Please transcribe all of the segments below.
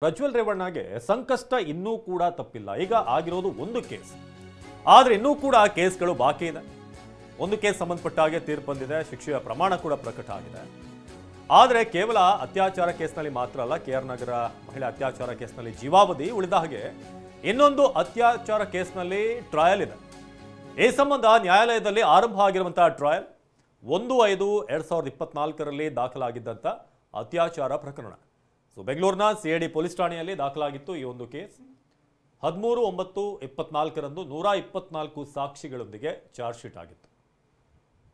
ಪ್ರಜ್ವಲ್ ರೇವಣ್ಣಗೆ ಸಂಕಷ್ಟ ಇನ್ನೂ ಕೂಡ ತಪ್ಪಿಲ್ಲ. ಈಗ ಆಗಿರೋದು ಒಂದು ಕೇಸ್, ಆದ್ರೆ ಇನ್ನೂ ಕೂಡ ಕೇಸ್ಗಳು ಬಾಕಿ ಇದೆ. ಒಂದು ಕೇಸ್ ಸಂಬಂಧಪಟ್ಟ ಹಾಗೆ ತೀರ್ಪು ಬಂದಿದೆ, ಶಿಕ್ಷೆಯ ಪ್ರಮಾಣ ಕೂಡ ಪ್ರಕಟ ಆಗಿದೆ. ಆದರೆ ಕೇವಲ ಅತ್ಯಾಚಾರ ಕೇಸ್ನಲ್ಲಿ ಮಾತ್ರ ಅಲ್ಲ, KR ನಗರ ಮಹಿಳೆ ಅತ್ಯಾಚಾರ ಕೇಸ್ನಲ್ಲಿ ಜೀವಾವಧಿ ಉಳಿದ ಹಾಗೆ ಇನ್ನೊಂದು ಅತ್ಯಾಚಾರ ಕೇಸ್ನಲ್ಲಿ ಟ್ರಯಲ್ ಇದೆ. ಈ ಸಂಬಂಧ ನ್ಯಾಯಾಲಯದಲ್ಲಿ ಆರಂಭ ಆಗಿರುವಂತಹ ಟ್ರಯಲ್ 1/5/2024 ದಾಖಲಾಗಿದ್ದಂಥ ಅತ್ಯಾಚಾರ ಪ್ರಕರಣ. ಬೆಂಗಳೂರಿನ CID ಪೊಲೀಸ್ ಠಾಣೆಯಲ್ಲಿ ದಾಖಲಾಗಿತ್ತು ಈ ಒಂದು ಕೇಸ್. 13/9/24 124 ಸಾಕ್ಷಿಗಳೊಂದಿಗೆ ಚಾರ್ಜ್ ಶೀಟ್ ಆಗಿತ್ತು.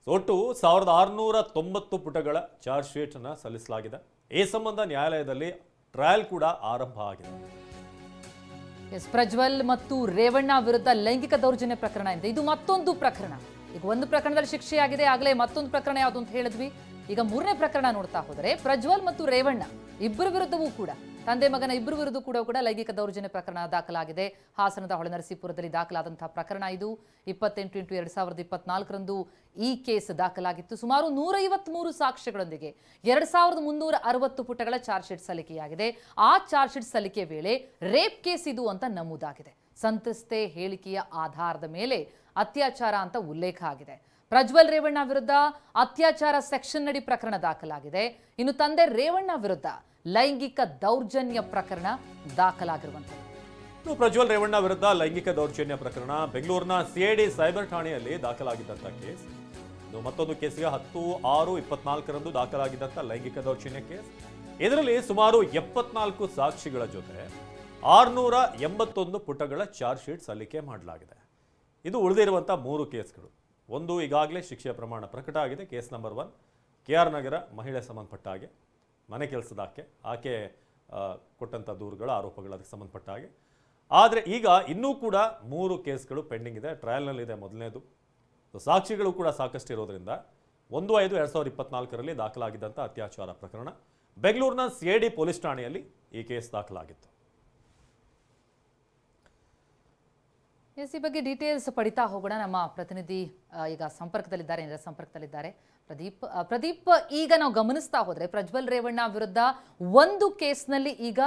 ಒಟ್ಟು 1690 ಪುಟಗಳ ಚಾರ್ಜ್ ಶೀಟ್ ಅನ್ನು ಸಲ್ಲಿಸಲಾಗಿದೆ. ಈ ಸಂಬಂಧ ನ್ಯಾಯಾಲಯದಲ್ಲಿ ಟ್ರಯಲ್ ಕೂಡ ಆರಂಭ ಆಗಿದೆ. ಪ್ರಜ್ವಲ್ ಮತ್ತು ರೇವಣ್ಣ ವಿರುದ್ಧ ಲೈಂಗಿಕ ದೌರ್ಜನ್ಯ ಪ್ರಕರಣ ಇದೆ. ಇದು ಮತ್ತೊಂದು ಪ್ರಕರಣ. ಈಗ ಒಂದು ಪ್ರಕರಣದಲ್ಲಿ ಶಿಕ್ಷೆಯಾಗಿದೆ, ಆಗಲೇ ಮತ್ತೊಂದು ಪ್ರಕರಣ ಯಾವುದು ಅಂತ ಹೇಳಿದ್ವಿ. ಈಗ ಮೂರನೇ ಪ್ರಕರಣ ನೋಡ್ತಾ ಹೋದರೆ ಪ್ರಜ್ವಲ್ ಮತ್ತು ರೇವಣ್ಣ ಇಬ್ಬರ ವಿರುದ್ಧವೂ ಕೂಡ, ತಂದೆ ಮಗನ ಇಬ್ಬರ ವಿರುದ್ಧ ಕೂಡ ಲೈಂಗಿಕ ದೌರ್ಜನ್ಯ ಪ್ರಕರಣ ದಾಖಲಾಗಿದೆ. ಹಾಸನದ ಹೊಳೆನರಸೀಪುರದಲ್ಲಿ ದಾಖಲಾದಂತಹ ಪ್ರಕರಣ ಇದು. 28/8/2024 ಈ ಕೇಸ್ ದಾಖಲಾಗಿತ್ತು. ಸುಮಾರು 153 ಸಾಕ್ಷ್ಯಗಳೊಂದಿಗೆ 2360 ಪುಟಗಳ ಚಾರ್ಜ್ ಶೀಟ್ ಸಲ್ಲಿಕೆಯಾಗಿದೆ. ಆ ಚಾರ್ಜ್ ಶೀಟ್ ಸಲ್ಲಿಕೆ ವೇಳೆ ರೇಪ್ ಕೇಸ್ ಇದು ಅಂತ ನಮೂದಾಗಿದೆ. ಸಂತ್ರಸ್ತೆ ಹೇಳಿಕೆಯ ಆಧಾರದ ಮೇಲೆ ಅತ್ಯಾಚಾರ ಅಂತ ಉಲ್ಲೇಖ ಆಗಿದೆ. ಪ್ರಜ್ವಲ್ ರೇವಣ್ಣ ವಿರುದ್ಧ ಅತ್ಯಾಚಾರ ಸೆಕ್ಷನ್ ಅಡಿ ಪ್ರಕರಣ ದಾಖಲಾಗಿದೆ. ಇನ್ನು ತಂದೆ ರೇವಣ್ಣ ವಿರುದ್ಧ ಲೈಂಗಿಕ ದೌರ್ಜನ್ಯ ಪ್ರಕರಣ ದಾಖಲಾಗಿರುವಂಥದ್ದು. ಪ್ರಜ್ವಲ್ ರೇವಣ್ಣ ವಿರುದ್ಧ ಲೈಂಗಿಕ ದೌರ್ಜನ್ಯ ಪ್ರಕರಣ ಬೆಂಗಳೂರಿನ CID ಸೈಬರ್ ಠಾಣೆಯಲ್ಲಿ ದಾಖಲಾಗಿದ್ದಂಥ ಕೇಸ್. ಮತ್ತೊಂದು ಕೇಸ್ಗೆ 10/6/24 ದಾಖಲಾಗಿದ್ದಂಥ ಲೈಂಗಿಕ ದೌರ್ಜನ್ಯ ಕೇಸ್. ಇದರಲ್ಲಿ ಸುಮಾರು 74 ಸಾಕ್ಷಿಗಳ ಜೊತೆ 681 ಪುಟಗಳ ಚಾರ್ಜ್ ಶೀಟ್ ಸಲ್ಲಿಕೆ ಮಾಡಲಾಗಿದೆ. ಇದು ಉಳಿದಿರುವಂಥ 3 ಕೇಸ್ಗಳು. ಒಂದು ಈಗಾಗಲೇ ಶಿಕ್ಷೆಯ ಪ್ರಮಾಣ ಪ್ರಕಟ ಆಗಿದೆ. ಕೇಸ್ ನಂಬರ್ 1 KR ನಗರ ಮಹಿಳೆ ಸಂಬಂಧಪಟ್ಟ ಹಾಗೆ ಮನೆ ಕೆಲಸದಾಕೆ ಆಕೆ ಕೊಟ್ಟಂಥ ದೂರುಗಳ ಆರೋಪಗಳು ಅದಕ್ಕೆ ಸಂಬಂಧಪಟ್ಟ ಹಾಗೆ. ಆದರೆ ಈಗ ಇನ್ನೂ ಕೂಡ 3 ಕೇಸ್ಗಳು ಪೆಂಡಿಂಗ್ ಇದೆ, ಟ್ರಯಲ್ನಲ್ಲಿದೆ. ಮೊದಲನೇದು ಸಾಕ್ಷಿಗಳು ಕೂಡ ಸಾಕಷ್ಟು ಇರೋದ್ರಿಂದ 1/5/2024 ದಾಖಲಾಗಿದ್ದಂಥ ಅತ್ಯಾಚಾರ ಪ್ರಕರಣ ಬೆಂಗಳೂರಿನ CID ಪೊಲೀಸ್ ಠಾಣೆಯಲ್ಲಿ ಈ ಕೇಸ್ ದಾಖಲಾಗಿತ್ತು. ಈ ಬಗ್ಗೆ ಡೀಟೇಲ್ಸ್ ಪಡಿತಾ ಹೋಗೋಣ. ನಮ್ಮ ಪ್ರತಿನಿಧಿ ಈಗ ಸಂಪರ್ಕದಲ್ಲಿದ್ದಾರೆ ಪ್ರದೀಪ್, ಈಗ ನಾವು ಗಮನಿಸ್ತಾ ಹೋದ್ರೆ ಪ್ರಜ್ವಲ್ ರೇವಣ್ಣ ವಿರುದ್ಧ ಒಂದು ಕೇಸ್ನಲ್ಲಿ ಈಗ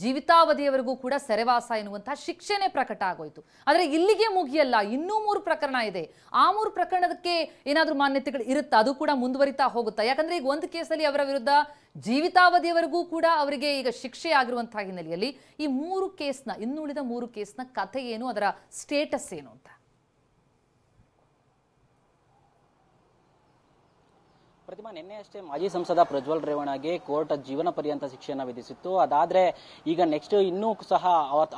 ಜೀವಿತಾವಧಿಯವರೆಗೂ ಕೂಡ ಸೆರೆವಾಸ ಎನ್ನುವಂತಹ ಶಿಕ್ಷೆನೇ ಪ್ರಕಟ ಆಗೋಯ್ತು. ಆದರೆ ಇಲ್ಲಿಗೆ ಮುಗಿಯಲ್ಲ, ಇನ್ನೂ 3 ಪ್ರಕರಣ ಇದೆ. ಆ 3 ಪ್ರಕರಣಕ್ಕೆ ಏನಾದರೂ ಮಾನ್ಯತೆಗಳು ಇರುತ್ತಾ? ಅದು ಕೂಡ ಮುಂದುವರಿತಾ ಹೋಗುತ್ತಾ? ಯಾಕಂದ್ರೆ ಈಗ ಒಂದು ಕೇಸಲ್ಲಿ ಅವರ ವಿರುದ್ಧ ಜೀವಿತಾವಧಿಯವರೆಗೂ ಕೂಡ ಅವರಿಗೆ ಈಗ ಶಿಕ್ಷೆ ಆಗಿರುವಂತಹ ಹಿನ್ನೆಲೆಯಲ್ಲಿ ಈ 3 ಕೇಸ್ನ, ಇನ್ನುಳಿದ 3 ಕೇಸ್ನ ಕಥೆ ಏನು, ಅದರ ಸ್ಟೇಟಸ್ ಏನು ಅಂತ? ಪ್ರತಿಮಾ, ನಿನ್ನೆ ಅಷ್ಟೇ ಮಾಜಿ ಸಂಸದ ಪ್ರಜ್ವಲ್ ರೇವಣ್ಣಗೆ ಕೋರ್ಟ್ ಜೀವನ ಪರ್ಯಂತ ಶಿಕ್ಷೆಯನ್ನು ವಿಧಿಸಿತ್ತು. ಅದಾದ್ರೆ ಈಗ ನೆಕ್ಸ್ಟ್ ಇನ್ನೂ ಸಹ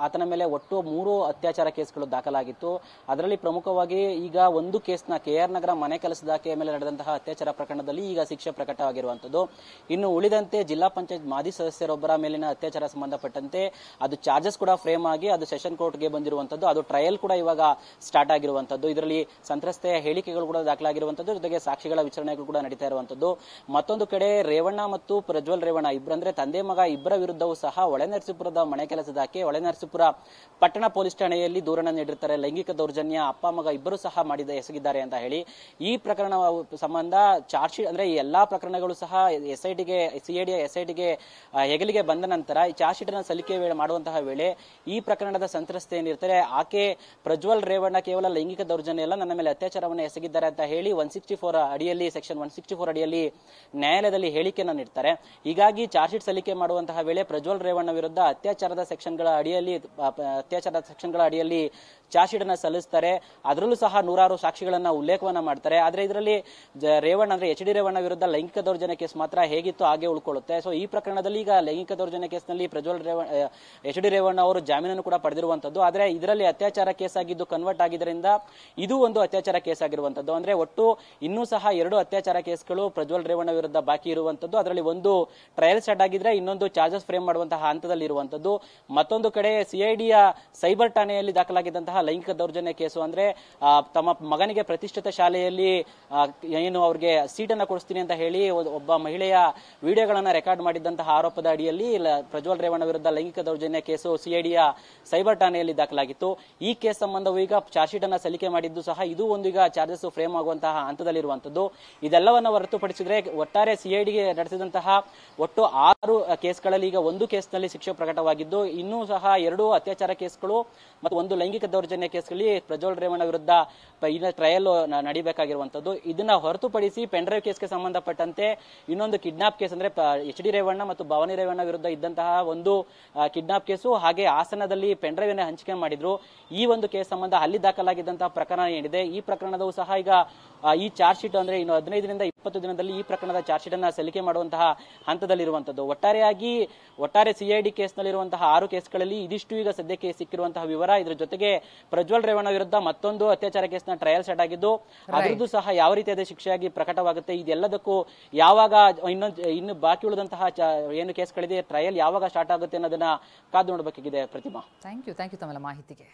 ಆತನ ಮೇಲೆ ಒಟ್ಟು 3 ಅತ್ಯಾಚಾರ ಕೇಸ್ಗಳು ದಾಖಲಾಗಿತ್ತು. ಅದರಲ್ಲಿ ಪ್ರಮುಖವಾಗಿ ಈಗ ಒಂದು ಕೇಸ್ನ KR ನಗರ ಮನೆ ಕೆಲಸದಾಕೆ ಮೇಲೆ ನಡೆದಂತಹ ಅತ್ಯಾಚಾರ ಪ್ರಕರಣದಲ್ಲಿ ಈಗ ಶಿಕ್ಷೆ ಪ್ರಕಟವಾಗಿರುವಂತದ್ದು. ಇನ್ನು ಉಳಿದಂತೆ ಜಿಲ್ಲಾ ಪಂಚಾಯತ್ ಮಾಜಿ ಸದಸ್ಯರೊಬ್ಬರ ಮೇಲಿನ ಅತ್ಯಾಚಾರ ಸಂಬಂಧಪಟ್ಟಂತೆ ಅದು ಚಾರ್ಜಸ್ ಕೂಡ ಫ್ರೇಮ್ ಆಗಿ ಅದು ಸೆಷನ್ ಕೋರ್ಟ್ಗೆ ಬಂದಿರುವಂತದ್ದು. ಅದು ಟ್ರಯಲ್ ಕೂಡ ಇವಾಗ ಸ್ಟಾರ್ಟ್ ಆಗಿರುವಂತದ್ದು. ಇದರಲ್ಲಿ ಸಂತ್ರಸ್ತೆಯ ಹೇಳಿಕೆಗಳು ಕೂಡ ದಾಖಲಾಗಿರುವಂತದ್ದು, ಜೊತೆಗೆ ಸಾಕ್ಷಿಗಳ ವಿಚಾರಣೆಗಳು ಕೂಡ ನಡೀತಾ ಇರುವಂತದ್ದು. ಮತ್ತೊಂದು ಕಡೆ ರೇವಣ್ಣ ಮತ್ತು ಪ್ರಜ್ವಲ್ ರೇವಣ್ಣ ಇಬ್ಬರಂದ್ರೆ ತಂದೆ ಮಗ ಇಬ್ಬರ ವಿರುದ್ಧವೂ ಸಹ ಹೊಳೆನರಸೀಪುರದ ಮನೆ ಕೆಲಸದಾಕೆ ಹೊಳೆನರಸೀಪುರ ಪಟ್ಟಣ ಪೊಲೀಸ್ ಠಾಣೆಯಲ್ಲಿ ದೂರನ್ನು ನೀಡಿರ್ತಾರೆ. ಲೈಂಗಿಕ ದೌರ್ಜನ್ಯ ಅಪ್ಪ ಮಗ ಇಬ್ಬರು ಸಹ ಎಸಗಿದ್ದಾರೆ ಅಂತ ಹೇಳಿ ಈ ಪ್ರಕರಣ ಸಂಬಂಧ ಚಾರ್ಜ್ ಶೀಟ್ ಅಂದ್ರೆ ಈ ಎಲ್ಲಾ ಪ್ರಕರಣಗಳು ಸಹ CID SIDಗೆ ಹೆಗಲಿಗೆ ಬಂದ ನಂತರ ಚಾರ್ಜ್ ಶೀಟ್ ಅನ್ನು ಸಲ್ಲಿಕೆ ಮಾಡುವಂತಹ ವೇಳೆ ಈ ಪ್ರಕರಣದ ಸಂತ್ರಸ್ತೆ ಏನಿರ್ತಾರೆ ಆಕೆ ಪ್ರಜ್ವಲ್ ರೇವಣ್ಣ ಕೇವಲ ಲೈಂಗಿಕ ದೌರ್ಜನ್ಯ ಎಲ್ಲ ನನ್ನ ಮೇಲೆ ಅತ್ಯಾಚಾರವನ್ನು ಎಸಗಿದ್ದಾರೆ ಅಂತ ಹೇಳಿ 164 ಅಡಿಯಲ್ಲಿ ಸೆಕ್ಷನ್ 164 ಅಡಿಯಲ್ಲಿ ನ್ಯಾಯಾಲಯದಲ್ಲಿ ಹೇಳಿಕೆಯನ್ನು ನೀಡ್ತಾರೆ. ಹೀಗಾಗಿ ಚಾರ್ಜ್ ಶೀಟ್ ಸಲ್ಲಿಕೆ ಮಾಡುವಂತಹ ವೇಳೆ ಪ್ರಜ್ವಲ್ ರೇವಣ್ಣ ವಿರುದ್ಧ ಅತ್ಯಾಚಾರದ ಸೆಕ್ಷನ್ಗಳ ಅಡಿಯಲ್ಲಿ ಚಾರ್ಜ್ ಶೀಟ್ ಅನ್ನು ಸಲ್ಲಿಸ್ತಾರೆ. ಅದರಲ್ಲೂ ಸಹ 106 ಸಾಕ್ಷಿಗಳನ್ನ ಉಲ್ಲೇಖವನ್ನ ಮಾಡ್ತಾರೆ. ಆದ್ರೆ ಇದರಲ್ಲಿ ರೇವಣ್ಣ ಅಂದ್ರೆ HD ರೇವಣ್ಣ ವಿರುದ್ಧ ಲೈಂಗಿಕ ದೌರ್ಜನ್ಯ ಕೇಸ್ ಮಾತ್ರ ಹೇಗಿತ್ತು ಹಾಗೆ ಉಳ್ಕೊಳ್ಳುತ್ತೆ. ಸೊ ಈ ಪ್ರಕರಣದಲ್ಲಿ ಈಗ ಲೈಂಗಿಕ ದೌರ್ಜನ್ಯ ಕೇಸ್ನಲ್ಲಿ HD ರೇವಣ್ಣ ಅವರು ಜಾಮೀನನ್ನು ಕೂಡ ಪಡೆದಿರುವಂತದ್ದು. ಆದ್ರೆ ಇದರಲ್ಲಿ ಅತ್ಯಾಚಾರ ಕೇಸ್ ಆಗಿದ್ದು ಕನ್ವರ್ಟ್ ಆಗಿದ್ದರಿಂದ ಇದು ಒಂದು ಅತ್ಯಾಚಾರ ಕೇಸ್ ಆಗಿರುವಂತದ್ದು. ಅಂದ್ರೆ ಒಟ್ಟು ಇನ್ನೂ ಸಹ 2 ಅತ್ಯಾಚಾರ ಕೇಸ್ಗಳು ಪ್ರಜ್ವಲ್ ರೇವಣ್ಣ ವಿರುದ್ಧ ಬಾಕಿ ಇರುವಂತದ್ದು. ಅದರಲ್ಲಿ ಒಂದು ಟ್ರಯಲ್ ಸ್ಟಾರ್ಟ್ ಆಗಿದ್ರೆ ಇನ್ನೊಂದು ಚಾರ್ಜಸ್ ಫ್ರೇಮ್ ಮಾಡುವಂತಹ ಹಂತದಲ್ಲಿ ಇರುವಂತದ್ದು. ಮತ್ತೊಂದು ಕಡೆ CIDಯ ಸೈಬರ್ ಠಾಣೆಯಲ್ಲಿ ದಾಖಲಾಗಿದ್ದಂತಹ ಲೈಂಗಿಕ ದೌರ್ಜನ್ಯ ಕೇಸು ಅಂದ್ರೆ ತಮ್ಮ ಮಗನಿಗೆ ಪ್ರತಿಷ್ಠಿತ ಶಾಲೆಯಲ್ಲಿ ಏನು ಅವ್ರಿಗೆ ಸೀಟನ್ನ ಕೊಡಿಸ್ತೀನಿ ಅಂತ ಹೇಳಿ ಒಬ್ಬ ಮಹಿಳೆಯ ವಿಡಿಯೋಗಳನ್ನ ರೆಕಾರ್ಡ್ ಮಾಡಿದಂತಹ ಆರೋಪದ ಅಡಿಯಲ್ಲಿ ಪ್ರಜ್ವಲ್ ರೇವಣ್ಣ ವಿರುದ್ಧ ಲೈಂಗಿಕ ದೌರ್ಜನ್ಯ ಕೇಸು CIDಯ ಸೈಬರ್ ಠಾಣೆಯಲ್ಲಿ ದಾಖಲಾಗಿತ್ತು. ಈ ಕೇಸ್ ಸಂಬಂಧವೂ ಈಗ ಚಾರ್ಜ್ ಶೀಟ್ ಅನ್ನ ಸಲ್ಲಿಕೆ ಮಾಡಿದ್ದು ಸಹ ಇದು ಒಂದು ಈಗ ಚಾರ್ಜಸ್ ಫ್ರೇಮ್ ಆಗುವಂತಹ ಹಂತದಲ್ಲಿರುವಂತದ್ದು. ಇದೆಲ್ಲವನ್ನ ಹೊರತುಪಡಿಸಿದ್ರೆ ಒಟ್ಟಾರೆ ಸಿಐಡಿಗೆ ನಡೆಸಿದಂತಹ ಒಟ್ಟು 6 ಕೇಸ್ಗಳಲ್ಲಿ ಈಗ 1 ಕೇಸ್ನಲ್ಲಿ ಶಿಕ್ಷೆ ಪ್ರಕಟವಾಗಿದ್ದು, ಇನ್ನೂ ಸಹ 2 ಅತ್ಯಾಚಾರ ಕೇಸ್ಗಳು ಮತ್ತು 1 ಲೈಂಗಿಕ ದೌರ್ಜನ್ಯ ಕೇಸ್ಗಳಲ್ಲಿ ಪ್ರಜ್ವಲ್ ರೇವಣ್ಣ ವಿರುದ್ಧ ಟ್ರಯಲ್ ನಡೀಬೇಕಾಗಿರುವಂತದ್ದು. ಇದನ್ನ ಹೊರತುಪಡಿಸಿ ಪೆನ್ಡ್ರೈವ್ ಕೇಸ್ಗೆ ಸಂಬಂಧಪಟ್ಟಂತೆ ಇನ್ನೊಂದು ಕಿಡ್ನಾಪ್ ಕೇಸ್ ಅಂದ್ರೆ HD ರೇವಣ್ಣ ಮತ್ತು ಭವಾನಿ ರೇವಣ್ಣ ವಿರುದ್ಧ ಇದ್ದಂತಹ ಒಂದು ಕಿಡ್ನಾಪ್ ಕೇಸು, ಹಾಗೆ ಹಾಸನದಲ್ಲಿ ಪೆನ್ಡ್ರೈವ್ ಅನ್ನು ಹಂಚಿಕೆ ಮಾಡಿದ್ರು, ಈ ಒಂದು ಕೇಸ್ ಸಂಬಂಧ ಅಲ್ಲಿ ದಾಖಲಾಗಿದ್ದಂತಹ ಪ್ರಕರಣ ಏನಿದೆ, ಈ ಪ್ರಕರಣದೂ ಸಹ ಈಗ ಈ ಚಾರ್ಜ್ ಶೀಟ್ ಅಂದ್ರೆ ಇನ್ನು 15ರಿಂದ 20 ದಿನದಲ್ಲಿ ಈ ಪ್ರಕರಣದ ಚಾರ್ಜ್ ಶೀಟ್ ಅನ್ನ ಸಲ್ಲಿಕೆ ಮಾಡುವಂತಹ ಹಂತದಲ್ಲಿರುವಂತದ್ದು. ಒಟ್ಟಾರೆ ಸಿಐಡಿ ಕೇಸ್ನಲ್ಲಿರುವಂತಹ 6 ಕೇಸ್ಗಳಲ್ಲಿ ಇದಿಷ್ಟು ಈಗ ಸದ್ಯಕ್ಕೆ ಸಿಕ್ಕಿರುವಂತಹ ವಿವರ. ಇದರ ಜೊತೆಗೆ ಪ್ರಜ್ವಲ್ ರೇವಣ್ಣ ವಿರುದ್ಧ ಮತ್ತೊಂದು ಅತ್ಯಾಚಾರ ಕೇಸ್ನ ಟ್ರಯಲ್ ಸ್ಟಾರ್ಟ್ ಆಗಿದ್ದು, ಅದರದ್ದು ಸಹ ಯಾವ ರೀತಿಯಾದ ಶಿಕ್ಷೆಯಾಗಿ ಪ್ರಕಟವಾಗುತ್ತೆ, ಇದೆಲ್ಲದಕ್ಕೂ ಯಾವಾಗ ಇನ್ನು ಬಾಕಿ ಉಳಿದಂತಹ ಏನು ಕೇಸ್ಗಳಿದೆ ಟ್ರಯಲ್ ಯಾವಾಗ ಸ್ಟಾರ್ಟ್ ಆಗುತ್ತೆ ಅನ್ನೋದನ್ನ ಕಾದು ನೋಡಬೇಕಾಗಿದೆ. ಪ್ರತಿಮಾ, ಥ್ಯಾಂಕ್ ಯು ತಮ್ಮೆಲ್ಲ ಮಾಹಿತಿಗೆ.